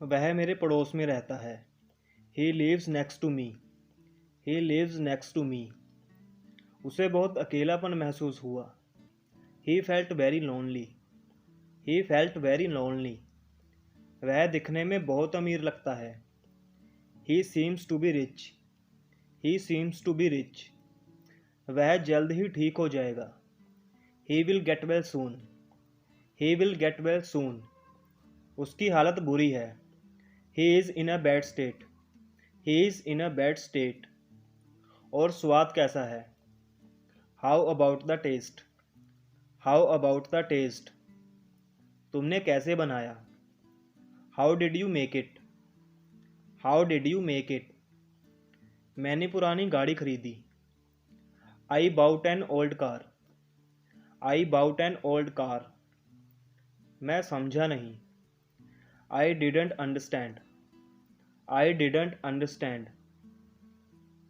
वह मेरे पड़ोस में रहता है। He lives next to me. He lives next to me. उसे बहुत अकेलापन महसूस हुआ। He felt very lonely. He felt very lonely. वह दिखने में बहुत अमीर लगता है। He seems to be rich. He seems to be rich. वह जल्द ही ठीक हो जाएगा। He will get well soon. He will get well soon. उसकी हालत बुरी है। He is in a bad state. He is in a bad state. और स्वाद कैसा है? How about the taste. How about the taste. तुमने कैसे बनाया? How did you make it. How did you make it. मैंने पुरानी गाड़ी खरीदी। I bought an old car. I bought an old car. मैं समझा नहीं। I didn't understand. I didn't understand.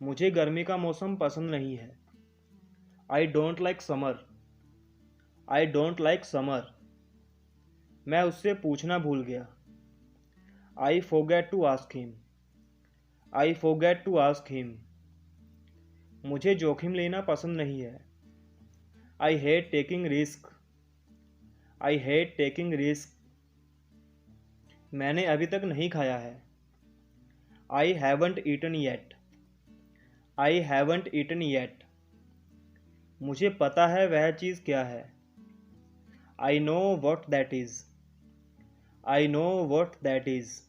मुझे गर्मी का मौसम पसंद नहीं है। I don't like summer. I don't like summer. मैं उससे पूछना भूल गया। I forget to ask him. I forget to ask him. मुझे जोखिम लेना पसंद नहीं है। I hate taking risk. I hate taking risk. मैंने अभी तक नहीं खाया है। I haven't eaten yet. I haven't eaten yet. मुझे पता है वह चीज़ क्या है। I know what that is. I know what that is.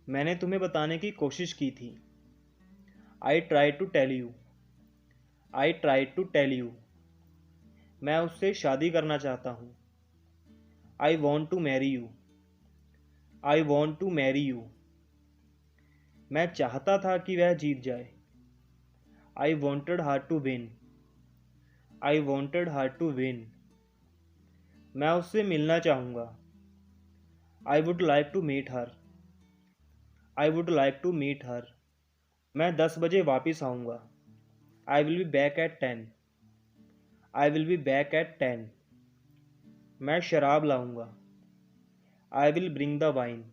मैंने तुम्हें बताने की कोशिश की थी। I try to tell you. I try to tell you. मैं उससे शादी करना चाहता हूँ। I want to marry you. I want to marry you. मैं चाहता था कि वह जीत जाए। I wanted her to win. I wanted her to win. मैं उससे मिलना चाहूँगा। I would like to meet her. I would like to meet her. मैं 10 बजे वापस आऊँगा। I will be back at 10। I will be back at 10। मैं शराब लाऊंगा। I will bring the wine.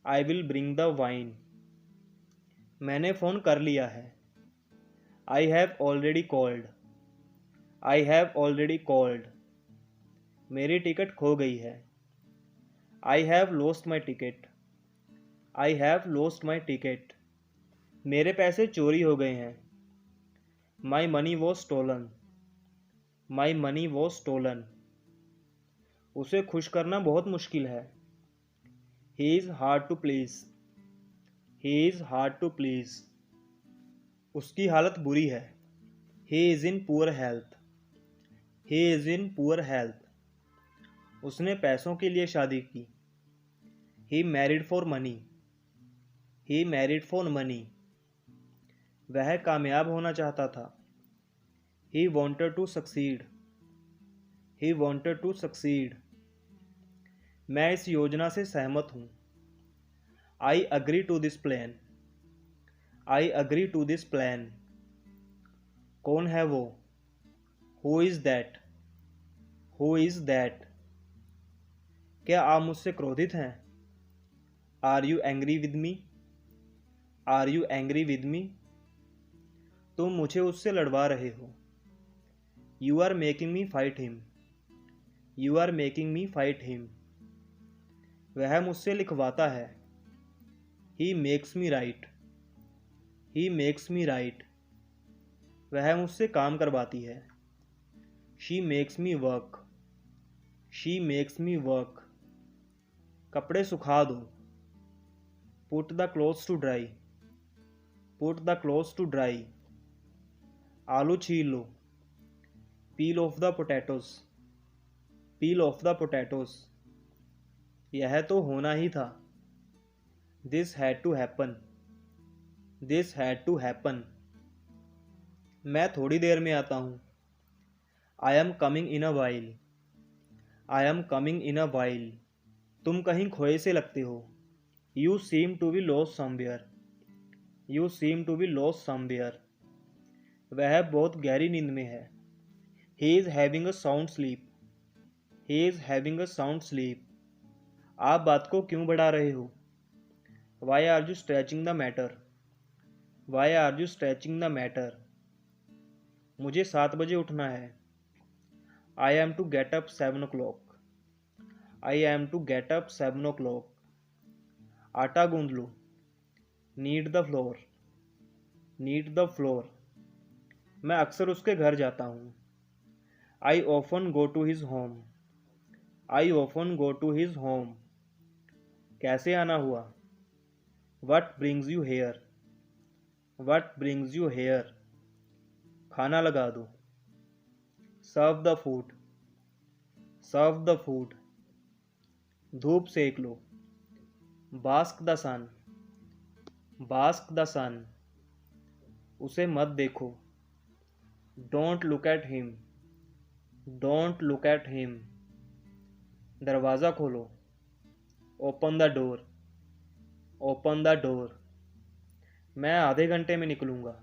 I will bring the wine. मैंने phone कर लिया है। I have already called. I have already called. मेरी टिकट खो गई है। I have lost my ticket. I have lost my ticket. मेरे पैसे चोरी हो गए हैं। My money was stolen. My money was stolen. उसे खुश करना बहुत मुश्किल है। He is hard to please. He is hard to please. उसकी हालत बुरी है। He is in poor health. He is in poor health. उसने पैसों के लिए शादी की। He married for money. He married for money. वह कामयाब होना चाहता था। He wanted to succeed. He wanted to succeed. मैं इस योजना से सहमत हूँ। I agree to this plan. I agree to this plan. कौन है वो? Who is that? Who is that? क्या आप मुझसे क्रोधित हैं? Are you angry with me? Are you angry with me? तुम मुझे उससे लड़वा रहे हो। You are making me fight him. You are making me fight him. वह मुझसे लिखवाता है। He makes me write. He makes me write. वह मुझसे काम करवाती है। She makes me work. She makes me work. कपड़े सुखा दो। Put the clothes to dry. Put the clothes to dry. आलू छील लो। Peel off the potatoes. Peel off the potatoes. यह तो होना ही था। This had to happen. This had to happen. मैं थोड़ी देर में आता हूँ। I am coming in a while. I am coming in a while. तुम कहीं खोए से लगते हो। You seem to be lost somewhere. You seem to be lost somewhere. वह बहुत गहरी नींद में है। He is having a sound sleep. He is having a sound sleep. आप बात को क्यों बढ़ा रहे हो? Why are you stretching the matter? Why are you stretching the matter? मुझे 7 बजे उठना है। I am to get up 7 o'clock। I am to get up 7 o'clock। आटा गूंद लो। Knead the flour. Knead the flour. मैं अक्सर उसके घर जाता हूँ। I often go to his home. I often go to his home. कैसे आना हुआ? What brings you here? What brings you here? खाना लगा दो। Serve the food. Serve the food. धूप सेक लो। Bask the sun. Bask the sun. उसे मत देखो। Don't look at him. Don't look at him. दरवाज़ा खोलो। Open the door. Open the door. मैं आधे घंटे में निकलूँगा।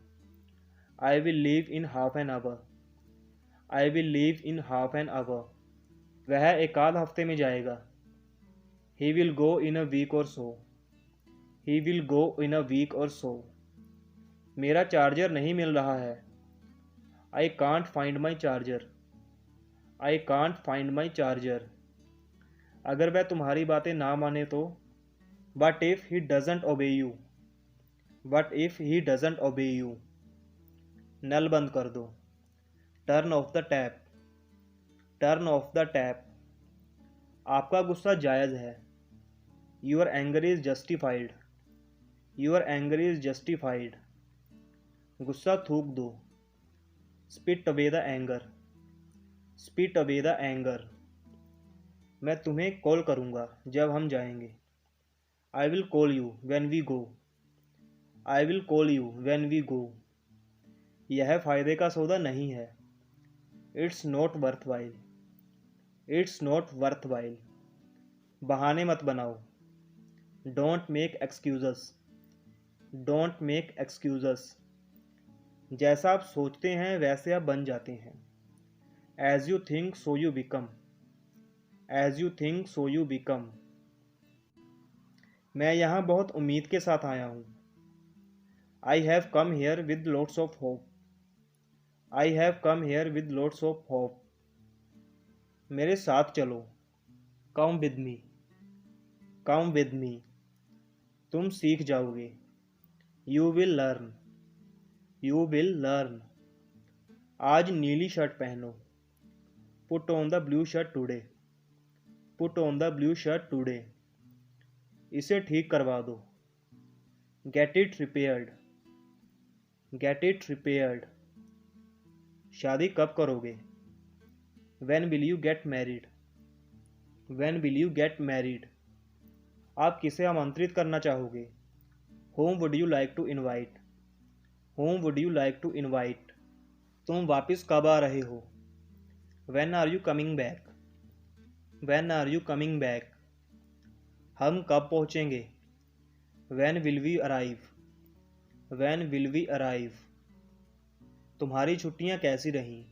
I will leave in half an hour. I will leave in half an our. वह एक आध हफ्ते में जाएगा। He will go in a week और सो। He will go in a week और सो। मेरा चार्जर नहीं मिल रहा है। I can't find my charger. I can't find my charger. अगर वह तुम्हारी बातें ना माने तो? But if he doesn't obey you. But if he doesn't obey you. नल बंद कर दो। Turn off the tap. Turn off the tap. आपका गुस्सा जायज़ है। Your anger is justified. Your anger is justified. गुस्सा थूक दो। Spit away the anger. Spit away the anger. मैं तुम्हें कॉल करूँगा जब हम जाएंगे। I will call you when we go. I will call you when we go. यह फ़ायदे का सौदा नहीं है। It's not worth while. It's not worth while. बहाने मत बनाओ। Don't make excuses. Don't make excuses. जैसा आप सोचते हैं वैसे आप बन जाते हैं। As you think so you become. As you think so you become. मैं यहाँ बहुत उम्मीद के साथ आया हूँ। I have come here with lots of hope. I have come here with lots of hope. मेरे साथ चलो। Come with me. Come with me. तुम सीख जाओगे। You will learn. You will learn. आज नीली शर्ट पहनो। Put on the blue shirt today. Put on the blue shirt today. इसे ठीक करवा दो। Get it repaired. Get it repaired. शादी कब करोगे? When will you get married? When will you get married. आप किसे आमंत्रित करना चाहोगे? Whom would you like to invite? Whom would you like to invite. तुम वापस कब आ रहे हो? When are you coming back? When are you coming back. हम कब पहुँचेंगे? When will we arrive? When will we arrive. तुम्हारी छुट्टियाँ कैसी रहीं?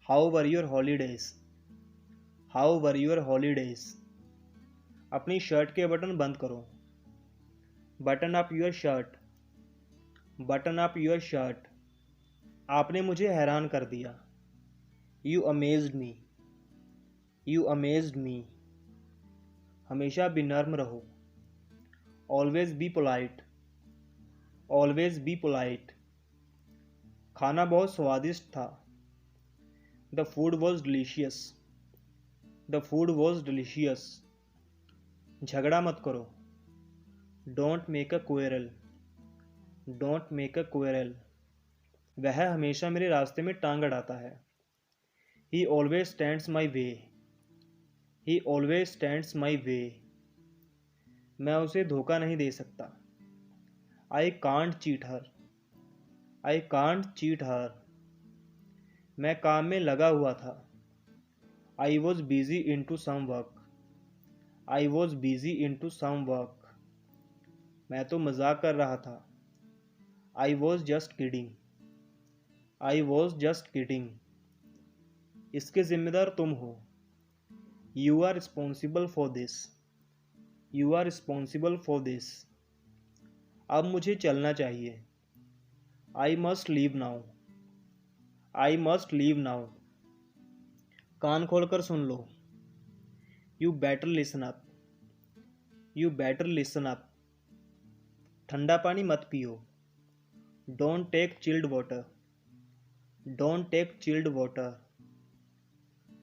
How were your holidays? How were your holidays. अपनी शर्ट के बटन बंद करो। Button up your shirt. Button up your shirt. आपने मुझे हैरान कर दिया। You amazed me. You amazed me. हमेशा विनम्र रहो। Always be polite. Always be polite. खाना बहुत स्वादिष्ट था। The food was delicious. The food was delicious. झगड़ा मत करो। Don't make a quarrel. Don't make a quarrel. वह हमेशा मेरे रास्ते में टांग अड़ाता है। He always stands my way. He always stands my way. मैं उसे धोखा नहीं दे सकता। I can't cheat her. I can't cheat her. मैं काम में लगा हुआ था। I was busy in to some work. I was busy in to some work. मैं तो मजाक कर रहा था। I was just kidding. I was just kidding. इसके जिम्मेदार तुम हो। You are responsible for this. You are responsible for this. अब मुझे चलना चाहिए। I must leave now. I must leave now. कान खोलकर सुन लो। You better listen up. You better listen up. ठंडा पानी मत पियो। Don't take chilled water. Don't take chilled water.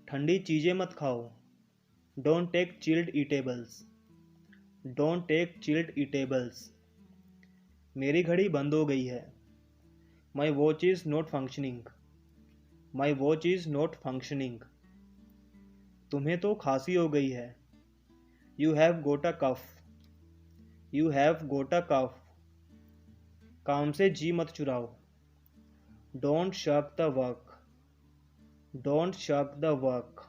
ठंडी चीज़ें मत खाओ। Don't take chilled eatables. Don't take chilled eatables. मेरी घड़ी बंद हो गई है। My watch is not functioning. My watch is not functioning. तुम्हें तो खांसी हो गई है। You have got a cough. You have got a cough. काम से जी मत चुराओ। Don't shirk the work. Don't shirk the work.